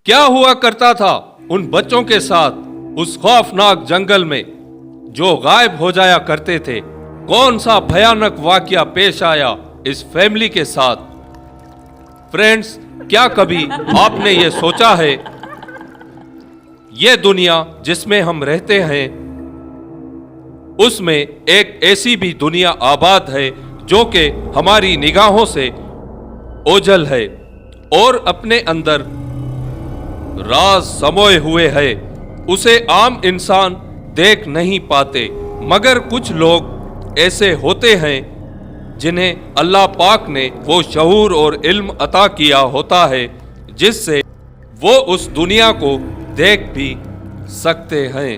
کیا ہوا کرتا تھا ان بچوں کے ساتھ اس خوفناک جنگل میں جو غائب ہو جایا کرتے تھے؟ کون سا بھیانک واقعہ پیش آیا اس فیملی کے ساتھ؟ فرینڈز، کیا کبھی آپ نے یہ سوچا ہے یہ دنیا جس میں ہم رہتے ہیں اس میں ایک ایسی بھی دنیا آباد ہے جو کہ ہماری نگاہوں سے اوجھل ہے اور اپنے اندر راز سموئے ہوئے ہے، اسے عام انسان دیکھ نہیں پاتے، مگر کچھ لوگ ایسے ہوتے ہیں جنہیں اللہ پاک نے وہ شعور اور علم عطا کیا ہوتا ہے جس سے وہ اس دنیا کو دیکھ بھی سکتے ہیں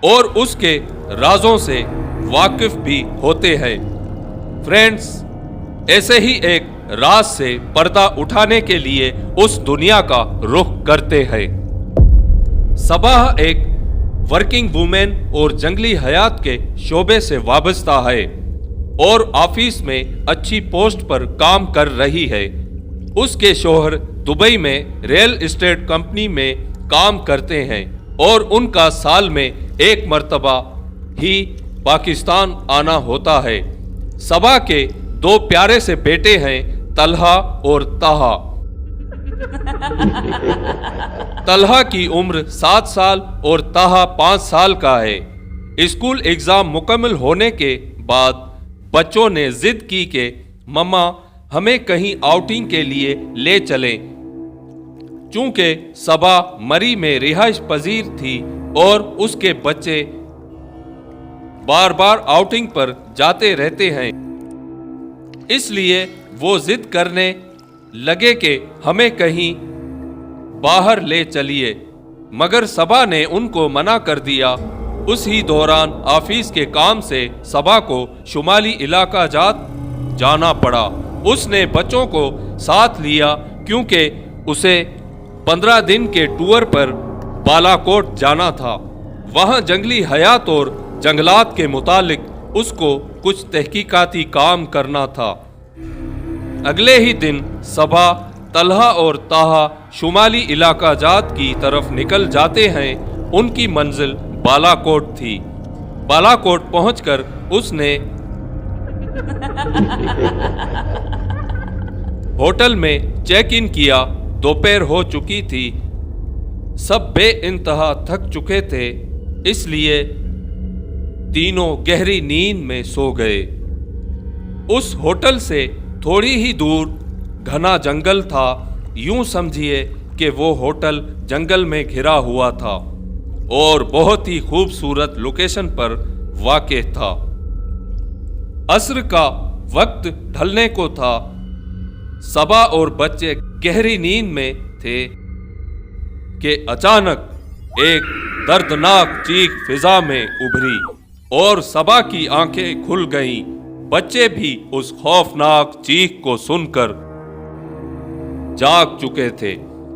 اور اس کے رازوں سے واقف بھی ہوتے ہیں۔ فرینڈز، ایسے ہی ایک راز سے پردہ اٹھانے کے لیے اس دنیا کا رخ کرتے ہیں۔ صبا ایک ورکنگ وومن اور جنگلی حیات کے شعبے سے وابستہ ہے اور آفس میں اچھی پوسٹ پر کام کر رہی ہے۔ اس کے شوہر دبئی میں ریل اسٹیٹ کمپنی میں کام کرتے ہیں اور ان کا سال میں ایک مرتبہ ہی پاکستان آنا ہوتا ہے۔ صبا کے دو پیارے سے بیٹے ہیں، طلحہ اور طہا۔ طلحہ کی عمر 7 سال اور طہا 5 سال کا ہے۔ اسکول ایگزام مکمل ہونے کے بعد بچوں نے ضد کی کہ مما ہمیں کہیں آؤٹنگ کے لیے لے چلیں۔ چونکہ صبا مری میں رہائش پذیر تھی اور اس کے بچے بار بار آؤٹنگ پر جاتے رہتے ہیں، اس لیے وہ ضد کرنے لگے کہ ہمیں کہیں باہر لے چلیے، مگر صبا نے ان کو منع کر دیا۔ اسی دوران آفس کے کام سے صبا کو شمالی علاقہ جات جانا پڑا۔ اس نے بچوں کو ساتھ لیا کیونکہ اسے 15 دن کے ٹور پر بالا کوٹ جانا تھا۔ وہاں جنگلی حیات اور جنگلات کے متعلق اس کو کچھ تحقیقاتی کام کرنا تھا۔ اگلے ہی دن صبا، طلحہ اور طہا شمالی علاقہ جات کی طرف نکل جاتے ہیں۔ ان کی منزل بالا کوٹ تھی۔ بالا کوٹ پہنچ کر اس نے ہوٹل میں چیک ان کیا۔ دوپہر ہو چکی تھی، سب بے انتہا تھک چکے تھے، اس لیے تینوں گہری نیند میں سو گئے۔ اس ہوٹل سے تھوڑی ہی دور گھنا جنگل تھا۔ یوں سمجھیے کہ وہ ہوٹل جنگل میں گھرا ہوا تھا اور بہت ہی خوبصورت لوکیشن پر واقع تھا۔ عصر کا وقت ڈھلنے کو تھا۔ صبا اور بچے گہری نیند میں تھے کہ اچانک ایک دردناک چیخ فضا میں ابھری اور صبا کی آنکھیں کھل گئیں۔ بچے بھی اس خوفناک چیخ کو سن کر جاگ چکے تھے۔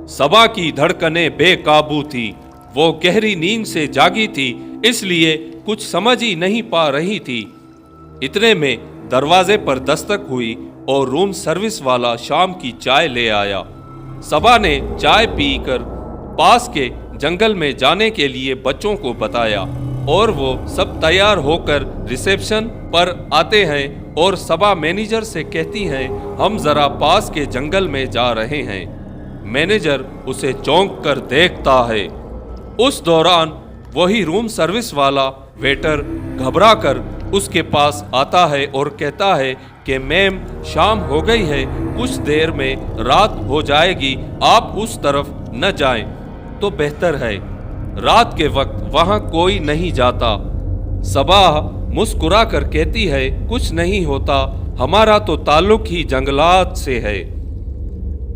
صبا کی دھڑکنیں بے قابو تھی۔ وہ گہری نیند سے جاگی تھی، اس لیے کچھ سمجھ ہی نہیں پا رہی تھی۔ اتنے میں دروازے پر دستک ہوئی اور روم سروس والا شام کی چائے لے آیا۔ صبا نے چائے پی کر پاس کے جنگل میں جانے کے لیے بچوں کو بتایا اور وہ سب تیار ہو کر ریسیپشن پر آتے ہیں اور صبا مینیجر سے کہتی ہیں ہم ذرا پاس کے جنگل میں جا رہے ہیں۔ مینیجر اسے چونک کر دیکھتا ہے۔ اس دوران وہی روم سروس والا ویٹر گھبرا کر اس کے پاس آتا ہے اور کہتا ہے کہ میم شام ہو گئی ہے، کچھ دیر میں رات ہو جائے گی، آپ اس طرف نہ جائیں تو بہتر ہے۔ رات کے وقت وہاں کوئی نہیں جاتا۔ صبا مسکرا کر کہتی ہے کچھ نہیں ہوتا، ہمارا تو تعلق ہی جنگلات سے ہے۔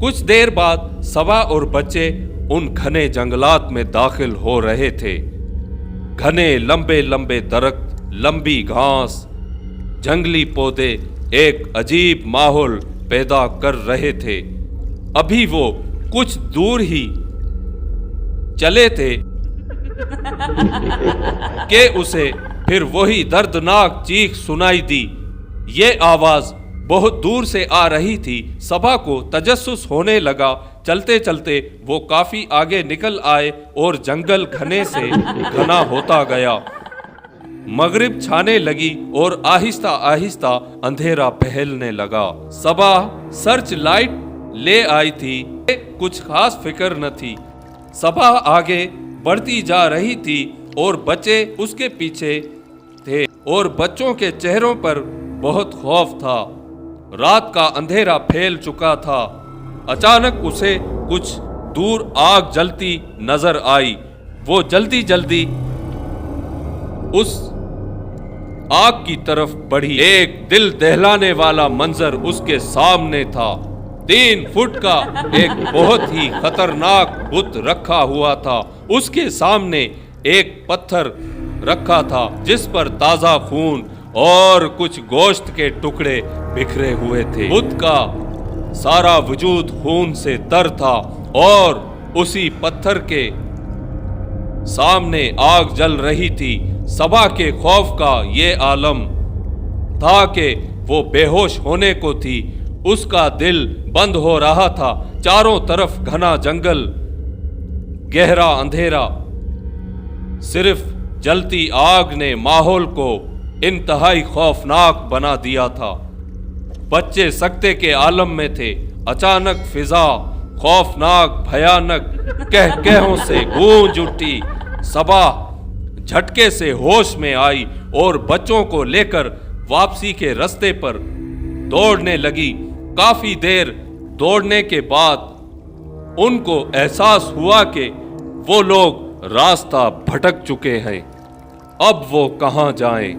کچھ دیر بعد صبا اور بچے ان گھنے جنگلات میں داخل ہو رہے تھے۔ گھنے لمبے لمبے درخت، لمبی گھاس، جنگلی پودے ایک عجیب ماحول پیدا کر رہے تھے۔ ابھی وہ کچھ دور ہی چلے تھے کہ اسے پھر وہی دردناک چیخ سنائی دی۔ یہ آواز بہت دور سے آ رہی تھی۔ صبا کو تجسس ہونے لگا چلتے چلتے وہ کافی آگے نکل آئے اور جنگل گھنے سے گھنا ہوتا گیا۔ مغرب چھانے لگی اور آہستہ آہستہ اندھیرا پھیلنے لگا۔ صبح سرچ لائٹ لے آئی تھی، کچھ خاص فکر نہ تھی۔ صبح آگے بڑھتی جا رہی تھی اور بچے اس کے پیچھے تھے اور بچوں کے چہروں پر بہت خوف تھا۔ رات کا اندھیرا پھیل چکا تھا۔ اچانک اسے کچھ دور آگ جلتی نظر آئی۔ وہ جلدی جلدی اس آگ کی طرف بڑھی۔ ایک دل دہلانے والا منظر اس کے سامنے تھا۔ 3 فٹ کا ایک بہت ہی خطرناک بت رکھا ہوا تھا۔ اس کے سامنے ایک پتھر رکھا تھا جس پر تازہ خون اور کچھ گوشت کے ٹکڑے بکھرے ہوئے تھے۔ بت کا سارا وجود خون سے تر تھا اور اسی پتھر کے سامنے آگ جل رہی تھی۔ صبا کے خوف کا یہ عالم تھا کہ وہ بے ہوش ہونے کو تھی۔ اس کا دل بند ہو رہا تھا۔ چاروں طرف گھنا جنگل، گہرا اندھیرا، صرف جلتی آگ نے ماحول کو انتہائی خوفناک بنا دیا تھا۔ بچے سکتے کے عالم میں تھے۔ اچانک فضا خوفناک بھیانک کہکہوں سے گونج اٹھی۔ صبا جھٹکے سے ہوش میں آئی اور بچوں کو لے کر واپسی کے رستے پر دوڑنے لگی۔ کافی دیر دوڑنے کے بعد ان کو احساس ہوا کہ وہ لوگ راستہ بھٹک چکے ہیں۔ اب وہ کہاں جائیں؟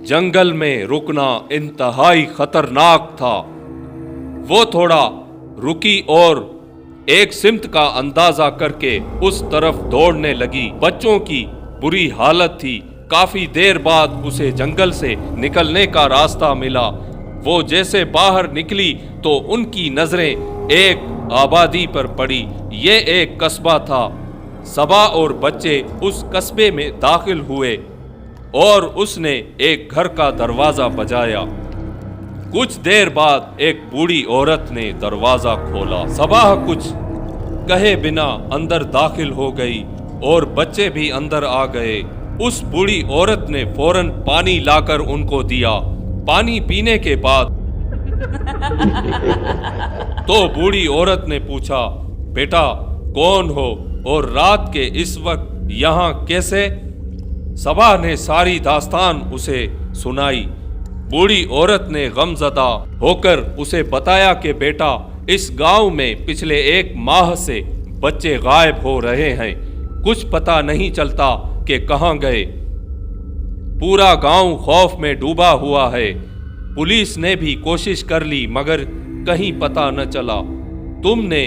جنگل میں رکنا انتہائی خطرناک تھا۔ وہ تھوڑا رکی اور ایک سمت کا اندازہ کر کے اس طرف دوڑنے لگی۔ بچوں کی بری حالت تھی۔ کافی دیر بعد اسے جنگل سے نکلنے کا راستہ ملا۔ وہ جیسے باہر نکلی تو ان کی نظریں ایک آبادی پر پڑی۔ یہ ایک قصبہ تھا۔ صبا اور بچے اس قصبے میں داخل ہوئے اور اس نے ایک گھر کا دروازہ بجایا۔ کچھ دیر بعد ایک بوڑھی عورت نے دروازہ کھولا۔ صبا کچھ کہے بنا اندر داخل ہو گئی اور بچے بھی اندر آ گئے۔ اس بوڑھی عورت نے فوراً پانی لا کر ان کو دیا۔ پانی پینے کے بعد تو بوڑھی عورت نے پوچھا، بیٹا کون ہو اور رات کے اس وقت یہاں کیسے؟ صبا نے ساری داستان اسے سنائی۔ بوڑھی عورت نے غم زدہ ہو کر اسے بتایا کہ بیٹا اس گاؤں میں پچھلے 1 ماہ سے بچے غائب ہو رہے ہیں۔ کچھ پتہ نہیں چلتا کہ کہاں گئے۔ پورا گاؤں خوف میں ڈوبا ہوا ہے۔ پولیس نے بھی کوشش کر لی مگر کہیں پتہ نہ چلا۔ تم نے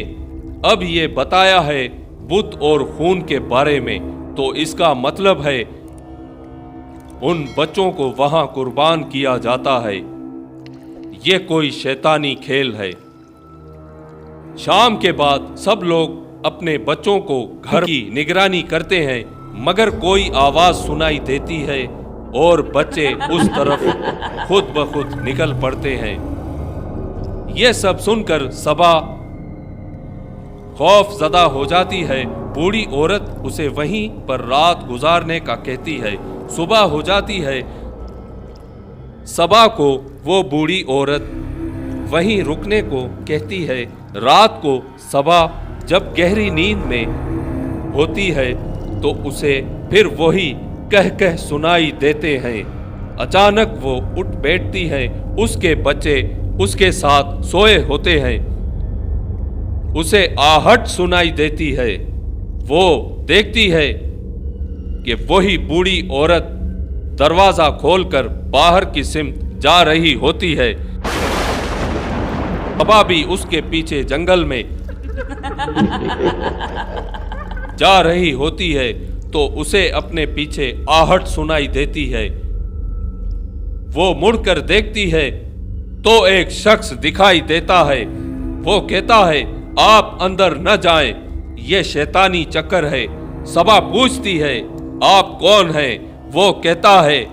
اب یہ بتایا ہے بت اور خون کے بارے میں، تو اس کا مطلب ہے ان بچوں کو وہاں قربان کیا جاتا ہے۔ یہ کوئی شیطانی کھیل ہے۔ شام کے بعد سب لوگ اپنے بچوں کو گھر کی نگرانی کرتے ہیں مگر کوئی آواز سنائی دیتی ہے اور بچے اس طرف خود بخود نکل پڑتے ہیں۔ یہ سب سن کر صبا خوف زدہ ہو جاتی ہے۔ بوڑھی عورت اسے وہیں پر رات گزارنے کا کہتی ہے۔ صبح ہو جاتی ہے۔ صبا کو وہ بوڑھی عورت وہیں رکنے کو کہتی ہے۔ رات کو صبا جب گہری نیند میں ہوتی ہے تو اسے پھر وہی کہہ سنائی دیتے ہیں۔ اچانک وہ اٹھ بیٹھتی ہے۔ اس کے بچے اس کے ساتھ سوئے ہوتے ہیں۔ اسے آہٹ سنائی دیتی ہے۔ وہ دیکھتی ہے کہ وہی بوڑھی عورت دروازہ کھول کر باہر کی سمت جا رہی ہوتی ہے۔ صبا بھی اس کے پیچھے جنگل میں جا رہی ہوتی ہے تو اسے اپنے پیچھے آہٹ سنائی دیتی ہے۔ وہ مڑ کر دیکھتی ہے تو ایک شخص دکھائی دیتا ہے۔ وہ کہتا ہے آپ اندر نہ جائیں، یہ شیطانی چکر ہے۔ صبا پوچھتی ہے آپ کون ہیں؟ وہ کہتا ہے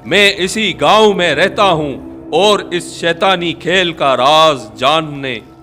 میں اسی گاؤں میں رہتا ہوں اور اس شیطانی کھیل کا راز جاننے